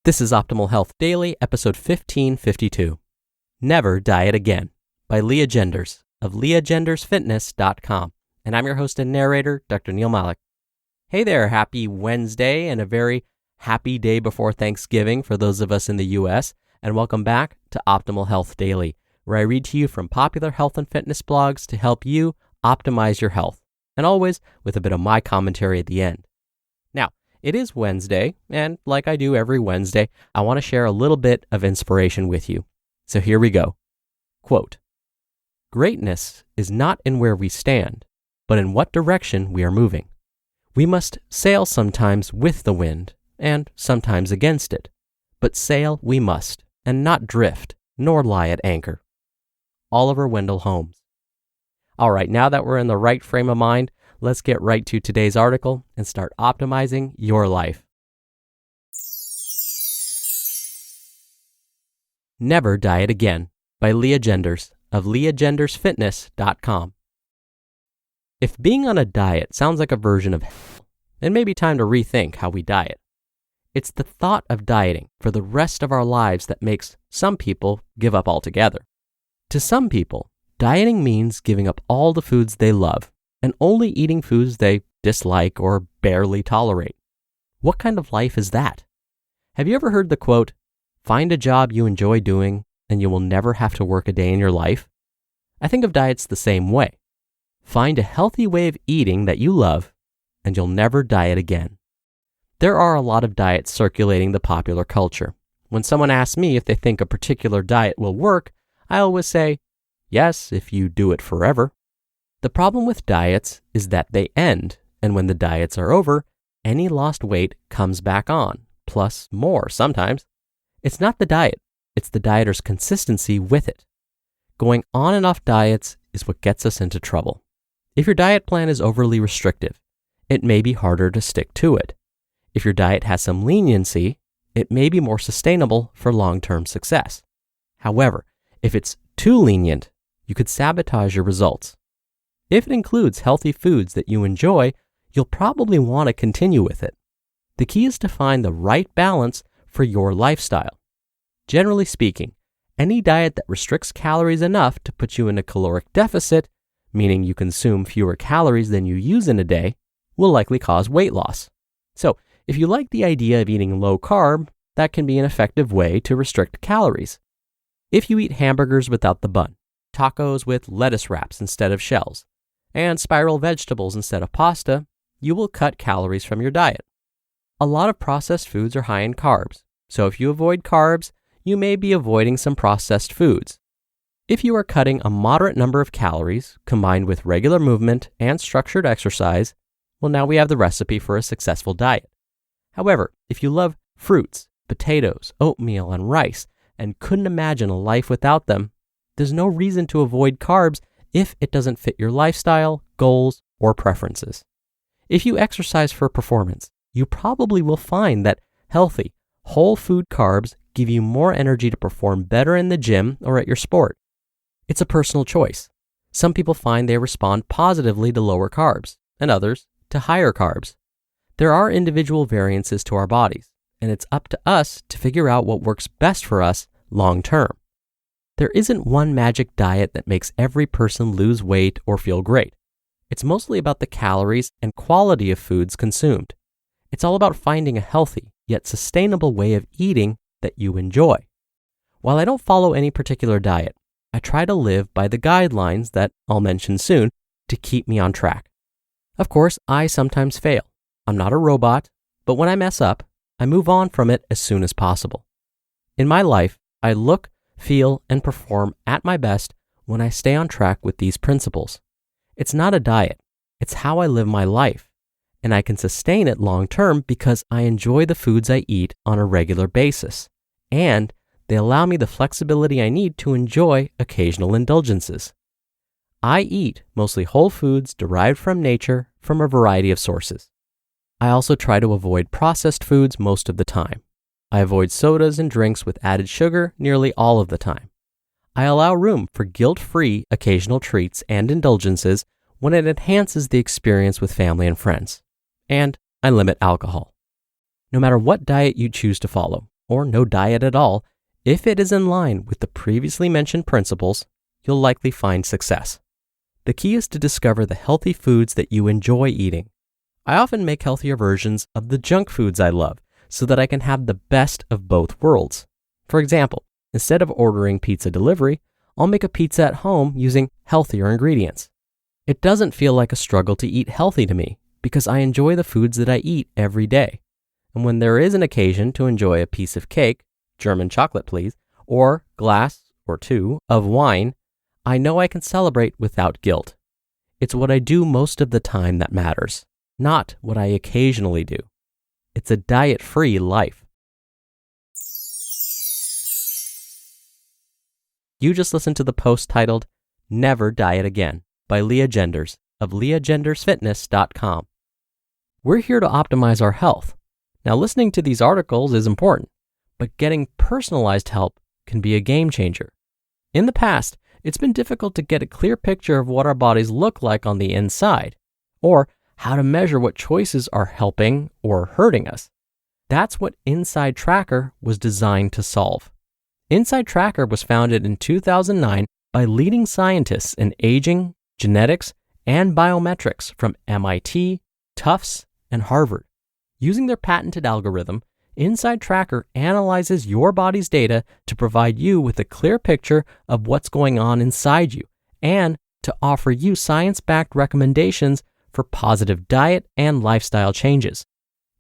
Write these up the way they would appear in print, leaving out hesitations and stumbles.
This is Optimal Health Daily, episode 1552. Never Diet Again by Lea Genders of LeaGendersFitness.com. And I'm your host and narrator, Dr. Neil Malik. Hey there, happy Wednesday and a very happy day before Thanksgiving for those of us in the U.S. And welcome back to Optimal Health Daily, where I read to you from popular health and fitness blogs to help you optimize your health, and always with a bit of my commentary at the end. Now, it is Wednesday, and like I do every Wednesday, I want to share a little bit of inspiration with you. So here we go. Quote, "Greatness is not in where we stand, but in what direction we are moving. We must sail sometimes with the wind, and sometimes against it, but sail we must, and not drift, nor lie at anchor." Oliver Wendell Holmes. All right, now that we're in the right frame of mind, let's get right to today's article and start optimizing your life. Never Diet Again by Lea Genders of LeaGendersFitness.com. If being on a diet sounds like a version of hell, it may be time to rethink how we diet. It's the thought of dieting for the rest of our lives that makes some people give up altogether. To some people, dieting means giving up all the foods they love and only eating foods they dislike or barely tolerate. What kind of life is that? Have you ever heard the quote, "Find a job you enjoy doing and you will never have to work a day in your life"? I think of diets the same way. Find a healthy way of eating that you love and you'll never diet again. There are a lot of diets circulating the popular culture. When someone asks me if they think a particular diet will work, I always say, yes, if you do it forever. The problem with diets is that they end, and when the diets are over, any lost weight comes back on, plus more sometimes. It's not the diet, it's the dieter's consistency with it. Going on and off diets is what gets us into trouble. If your diet plan is overly restrictive, it may be harder to stick to it. If your diet has some leniency, it may be more sustainable for long-term success. However, if it's too lenient, you could sabotage your results. If it includes healthy foods that you enjoy, you'll probably want to continue with it. The key is to find the right balance for your lifestyle. Generally speaking, any diet that restricts calories enough to put you in a caloric deficit, meaning you consume fewer calories than you use in a day, will likely cause weight loss. So, if you like the idea of eating low carb, that can be an effective way to restrict calories. If you eat hamburgers without the bun, tacos with lettuce wraps instead of shells, and spiral vegetables instead of pasta, you will cut calories from your diet. A lot of processed foods are high in carbs, so if you avoid carbs, you may be avoiding some processed foods. If you are cutting a moderate number of calories combined with regular movement and structured exercise, well, now we have the recipe for a successful diet. However, if you love fruits, potatoes, oatmeal, and rice, and couldn't imagine a life without them, there's no reason to avoid carbs if it doesn't fit your lifestyle, goals, or preferences. If you exercise for performance, you probably will find that healthy, whole food carbs give you more energy to perform better in the gym or at your sport. It's a personal choice. Some people find they respond positively to lower carbs, and others to higher carbs. There are individual variances to our bodies, and it's up to us to figure out what works best for us long term. There isn't one magic diet that makes every person lose weight or feel great. It's mostly about the calories and quality of foods consumed. It's all about finding a healthy yet sustainable way of eating that you enjoy. While I don't follow any particular diet, I try to live by the guidelines that I'll mention soon to keep me on track. Of course, I sometimes fail. I'm not a robot, but when I mess up, I move on from it as soon as possible. In my life, I look, feel, and perform at my best when I stay on track with these principles. It's not a diet, it's how I live my life, and I can sustain it long term because I enjoy the foods I eat on a regular basis, and they allow me the flexibility I need to enjoy occasional indulgences. I eat mostly whole foods derived from nature from a variety of sources. I also try to avoid processed foods most of the time. I avoid sodas and drinks with added sugar nearly all of the time. I allow room for guilt-free occasional treats and indulgences when it enhances the experience with family and friends. And I limit alcohol. No matter what diet you choose to follow, or no diet at all, if it is in line with the previously mentioned principles, you'll likely find success. The key is to discover the healthy foods that you enjoy eating. I often make healthier versions of the junk foods I love so that I can have the best of both worlds. For example, instead of ordering pizza delivery, I'll make a pizza at home using healthier ingredients. It doesn't feel like a struggle to eat healthy to me because I enjoy the foods that I eat every day. And when there is an occasion to enjoy a piece of cake, German chocolate please, or glass or two of wine, I know I can celebrate without guilt. It's what I do most of the time that matters, not what I occasionally do. It's a diet-free life. You just listened to the post titled, Never Diet Again by Lea Genders of LeaGendersFitness.com. We're here to optimize our health. Now, listening to these articles is important, but getting personalized help can be a game changer. In the past, it's been difficult to get a clear picture of what our bodies look like on the inside, or how to measure what choices are helping or hurting us. That's what Inside Tracker was designed to solve. Inside Tracker was founded in 2009 by leading scientists in aging, genetics, and biometrics from MIT, Tufts, and Harvard. Using their patented algorithm, Inside Tracker analyzes your body's data to provide you with a clear picture of what's going on inside you and to offer you science-backed recommendations for positive diet and lifestyle changes.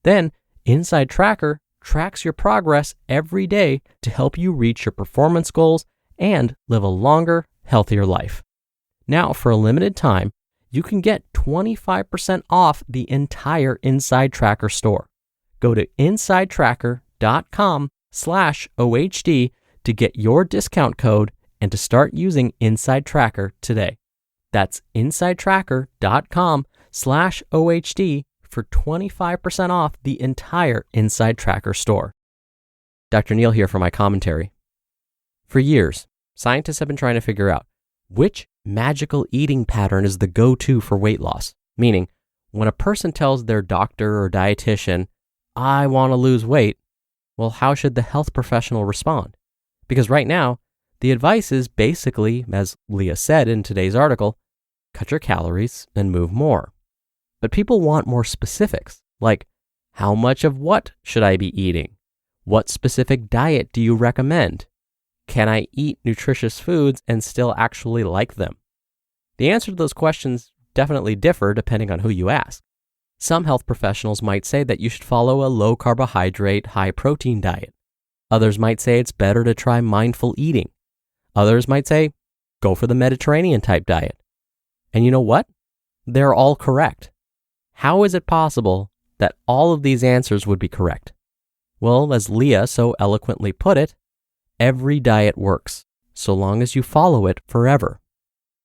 Then, Inside Tracker tracks your progress every day to help you reach your performance goals and live a longer, healthier life. Now, for a limited time, you can get 25% off the entire Inside Tracker store. Go to insidetracker.com/OHD to get your discount code and to start using Inside Tracker today. That's insidetracker.com/OHD for 25% off the entire Inside Tracker store. Dr. Neal here for my commentary. For years, scientists have been trying to figure out which magical eating pattern is the go-to for weight loss. Meaning, when a person tells their doctor or dietitian, I want to lose weight, well, how should the health professional respond? Because right now, the advice is basically, as Lea said in today's article, cut your calories and move more. But people want more specifics, like how much of what should I be eating? What specific diet do you recommend? Can I eat nutritious foods and still actually like them? The answer to those questions definitely differ depending on who you ask. Some health professionals might say that you should follow a low carbohydrate, high protein diet. Others might say it's better to try mindful eating. Others might say, go for the Mediterranean type diet. And you know what? They're all correct. How is it possible that all of these answers would be correct? Well, as Lea so eloquently put it, every diet works, so long as you follow it forever.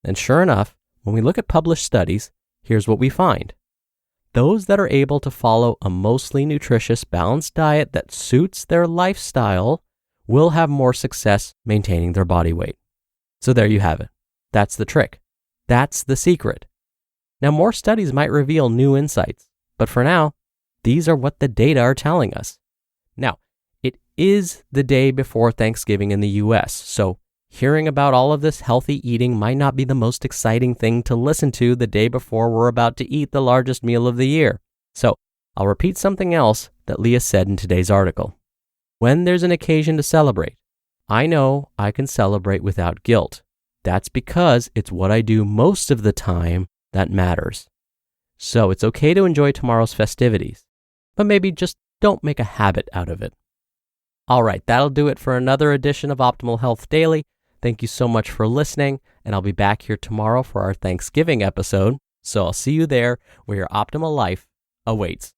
And sure enough, when we look at published studies, here's what we find. Those that are able to follow a mostly nutritious, balanced diet that suits their lifestyle will have more success maintaining their body weight. So there you have it. That's the trick. That's the secret. Now, more studies might reveal new insights, but for now, these are what the data are telling us. Now, it is the day before Thanksgiving in the US, so hearing about all of this healthy eating might not be the most exciting thing to listen to the day before we're about to eat the largest meal of the year. So I'll repeat something else that Lea said in today's article. When there's an occasion to celebrate, I know I can celebrate without guilt. That's because it's what I do most of the time that matters. So it's okay to enjoy tomorrow's festivities, but maybe just don't make a habit out of it. All right, that'll do it for another edition of Optimal Health Daily. Thank you so much for listening, and I'll be back here tomorrow for our Thanksgiving episode. So I'll see you there where your optimal life awaits.